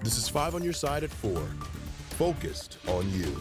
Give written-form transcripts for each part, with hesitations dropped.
This is 5 on your side at 4. Focused on you.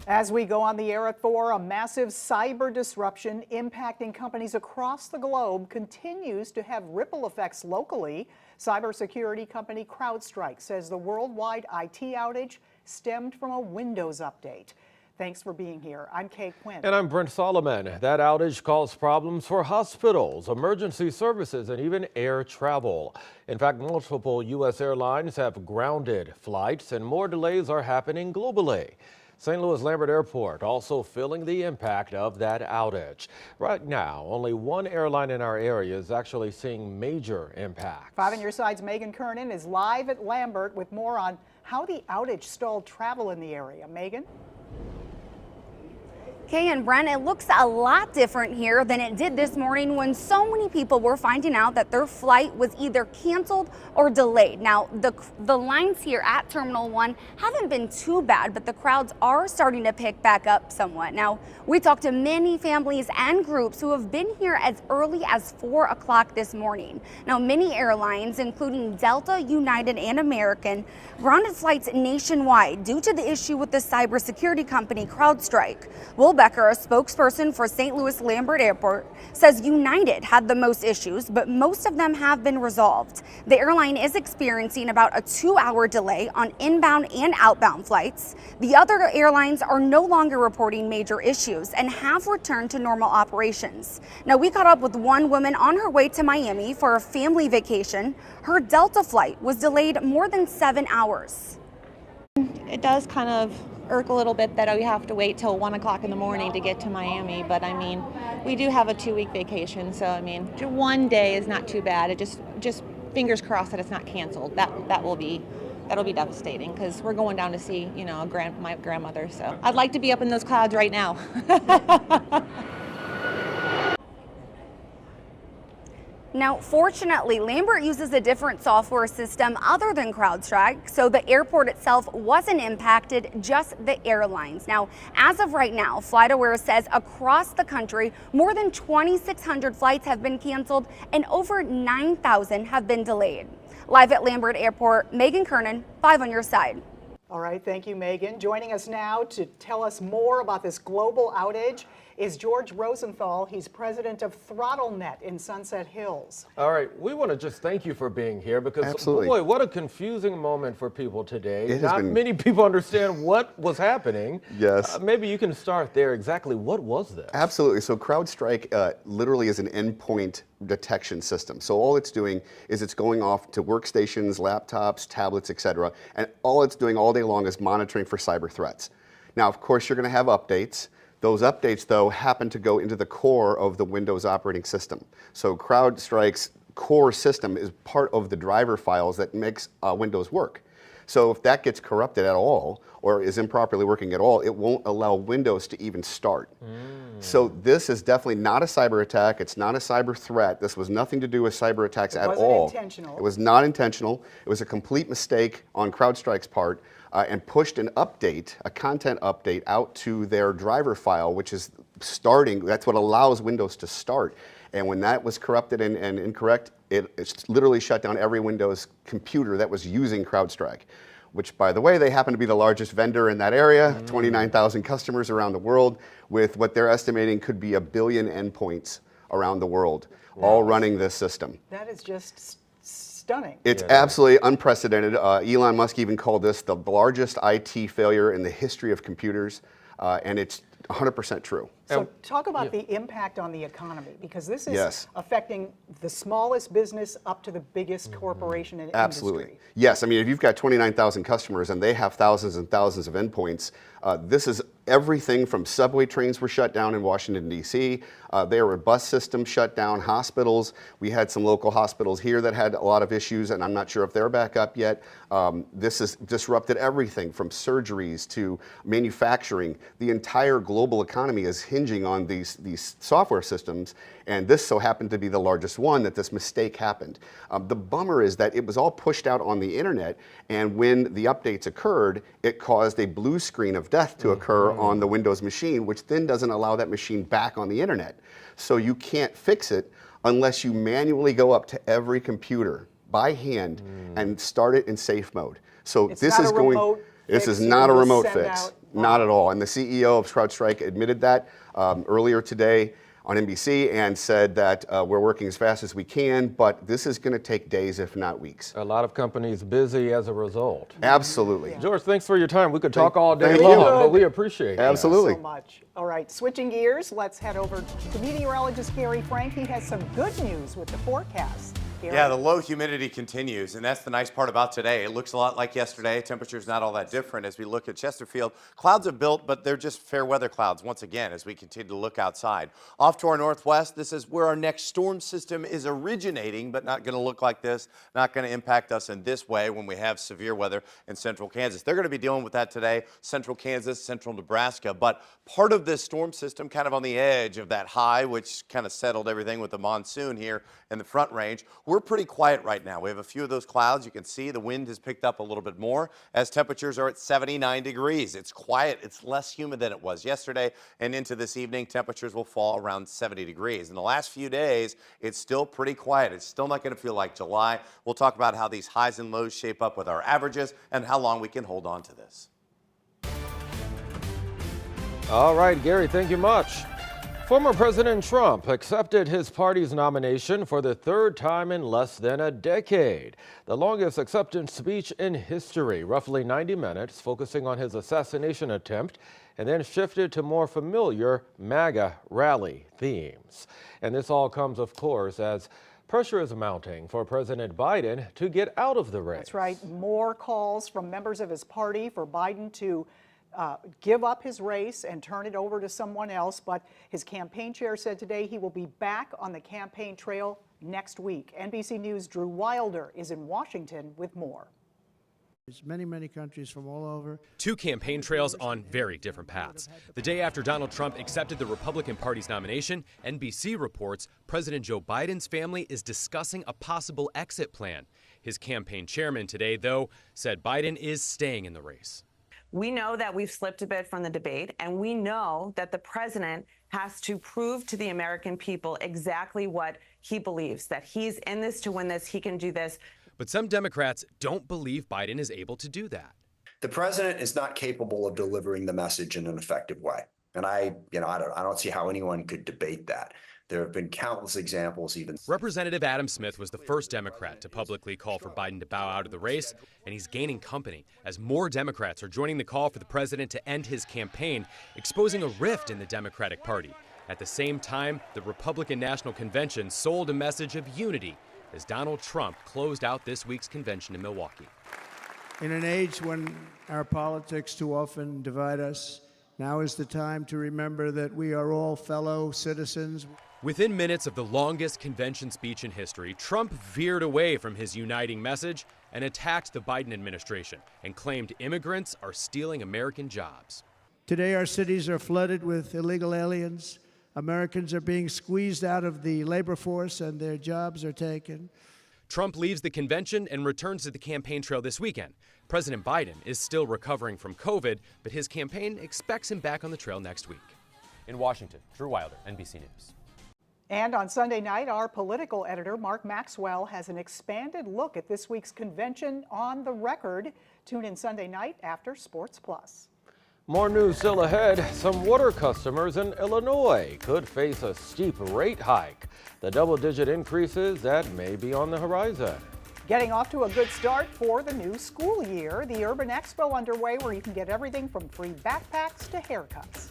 As we go on the air at 4, a massive cyber disruption impacting companies across the globe continues to have ripple effects locally. Cybersecurity company CrowdStrike says the worldwide IT outage stemmed from a Windows update. Thanks for being here. I'm Kay Quinn. And I'm Brent Solomon. That outage caused problems for hospitals, emergency services, and even air travel. In fact, multiple U.S. airlines have grounded flights, and more delays are happening globally. St. Louis Lambert Airport also feeling the impact of that outage. Right now, only one airline in our area is actually seeing major impacts. 5 on your side's Megan Kernan is live at Lambert with more on how the outage stalled travel in the area. Megan? Kay and Brent, it looks a lot different here than it did this morning when so many people were finding out that their flight was either canceled or delayed. Now, the lines here at Terminal 1 haven't been too bad, but the crowds are starting to pick back up somewhat. Now, we talked to many families and groups who have been here as early as 4 o'clock this morning. Now, many airlines, including Delta, United, and American, grounded flights nationwide due to the issue with the cybersecurity company CrowdStrike. Will Becker, a spokesperson for St. Louis Lambert Airport, says United had the most issues, but most of them have been resolved. The airline is experiencing about a 2-hour delay on inbound and outbound flights. The other airlines are no longer reporting major issues and have returned to normal operations. Now, we caught up with one woman on her way to Miami for a family vacation. Her Delta flight was delayed more than 7 hours. It does kind of irk a little bit that we have to wait till 1 o'clock in the morning to get to Miami, but I mean, we do have a 2-week vacation, so I mean, 1 day is not too bad. It just fingers crossed that it's not canceled. That'll be devastating because we're going down to see, my grandmother. So I'd like to be up in those clouds right now. Now, fortunately, Lambert uses a different software system other than CrowdStrike, so the airport itself wasn't impacted, just the airlines. Now, as of right now, FlightAware says across the country, more than 2,600 flights have been canceled and over 9,000 have been delayed. Live at Lambert Airport, Megan Kernan, 5 on your side. All right, thank you, Megan. Joining us now to tell us more about this global outage is George Rosenthal. He's president of ThrottleNet in Sunset Hills. All right, we want to just thank you for being here because, Absolutely. boy, what a confusing moment for people today. Not many people understand what was happening. Yes. Maybe you can start there. Exactly what was this? Absolutely. So CrowdStrike literally is an endpoint detection system. So all it's doing is it's going off to workstations, laptops, tablets, etc. And all it's doing all day long is monitoring for cyber threats. Now, of course, you're going to have updates. Those updates, though, happen to go into the core of the Windows operating system. So CrowdStrike's core system is part of the driver files that makes Windows work. So if that gets corrupted at all or is improperly working at all, it won't allow Windows to even start. So this is definitely not a cyber attack. It's not a cyber threat. This was nothing to do with cyber attacks at all. It wasn't intentional. It was not intentional. It was a complete mistake on CrowdStrike's part. And pushed an update, a content update, out to their driver file, which is starting. That's what allows Windows to start. And when that was corrupted and incorrect, it literally shut down every Windows computer that was using CrowdStrike, which, by the way, they happen to be the largest vendor in that area, 29,000 customers around the world, with what they're estimating could be 1 billion endpoints around the world, all running this system. That is just stunning. It's absolutely unprecedented. Elon Musk even called this the largest IT failure in the history of computers, and it's 100% true. So talk about the impact on the economy, because this is affecting the smallest business up to the biggest corporation in Absolutely. industry. Yes, I mean, if you've got 29,000 customers and they have thousands and thousands of endpoints, this is everything from subway trains were shut down in Washington, D.C. There were bus systems shut down, hospitals. We had some local hospitals here that had a lot of issues, and I'm not sure if they're back up yet. This has disrupted everything from surgeries to manufacturing. The entire global economy is hinging on these software systems, and this so happened to be the largest one that this mistake happened. The bummer is that it was all pushed out on the internet, and when the updates occurred, it caused a blue screen of death to occur on the Windows machine, which then doesn't allow that machine back on the internet. So you can't fix it unless you manually go up to every computer by hand and start it in safe mode. So It's this not is a going. remote This fix is you not can a just remote send fix, out. not at all. And the CEO of CrowdStrike admitted that earlier today on NBC and said that we're working as fast as we can, but this is going to take days, if not weeks. A lot of companies busy as a result. Absolutely. George, thanks for your time. We could talk all day thank long, you. but we appreciate it. Absolutely. Thank you so much. All right, switching gears, let's head over to meteorologist Gary Frank. He has some good news with the forecast. Gary? Yeah, the low humidity continues, and that's the nice part about today. It looks a lot like yesterday. Temperature's not all that different as we look at Chesterfield. Clouds have built, but they're just fair weather clouds once again as we continue to look outside. Off to our northwest, this is where our next storm system is originating, but not going to look like this, not going to impact us in this way when we have severe weather in central Kansas. They're going to be dealing with that today, central Kansas, central Nebraska, but part of this storm system kind of on the edge of that high, which kind of settled everything with the monsoon here in the front range. We're pretty quiet right now. We have a few of those clouds. You can see the wind has picked up a little bit more as temperatures are at 79 degrees. It's quiet. It's less humid than it was yesterday, and into this evening, temperatures will fall around 70 degrees. In the last few days, it's still pretty quiet. It's still not going to feel like July. We'll talk about how these highs and lows shape up with our averages and how long we can hold on to this. All right, Gary, thank you much. Former President Trump accepted his party's nomination for the third time in less than a decade. The longest acceptance speech in history, roughly 90 minutes, focusing on his assassination attempt, and then shifted to more familiar MAGA rally themes. And this all comes, of course, as pressure is mounting for President Biden to get out of the race. That's right. More calls from members of his party for Biden to give up his race and turn it over to someone else. But his campaign chair said today he will be back on the campaign trail next week. NBC News' Drew Wilder is in Washington with more. There's many countries from all over. Two campaign trails on very different paths. The day after Donald Trump accepted the Republican Party's nomination, NBC reports President Joe Biden's family is discussing a possible exit plan. His campaign chairman today, though, said Biden is staying in the race. We know that we've slipped a bit from the debate, and we know that the president has to prove to the American people exactly what he believes, that he's in this to win this, he can do this. But some Democrats don't believe Biden is able to do that. The president is not capable of delivering the message in an effective way. And I don't see how anyone could debate that. There have been countless examples even. Representative Adam Smith was the first Democrat to publicly call for Biden to bow out of the race, and he's gaining company as more Democrats are joining the call for the president to end his campaign, exposing a rift in the Democratic Party. At the same time, the Republican National Convention sold a message of unity as Donald Trump closed out this week's convention in Milwaukee. In an age when our politics too often divide us, now is the time to remember that we are all fellow citizens. Within minutes of the longest convention speech in history, Trump veered away from his uniting message and attacked the Biden administration and claimed immigrants are stealing American jobs. Today our cities are flooded with illegal aliens. Americans are being squeezed out of the labor force and their jobs are taken. Trump leaves the convention and returns to the campaign trail this weekend. President Biden is still recovering from COVID, but his campaign expects him back on the trail next week. In Washington, Drew Wilder, NBC News. And on Sunday night, our political editor, Mark Maxwell, has an expanded look at this week's convention on the record. Tune in Sunday night after Sports Plus. More news still ahead. Some water customers in Illinois could face a steep rate hike. The double-digit increases that may be on the horizon. Getting off to a good start for the new school year. The Urban Expo underway where you can get everything from free backpacks to haircuts.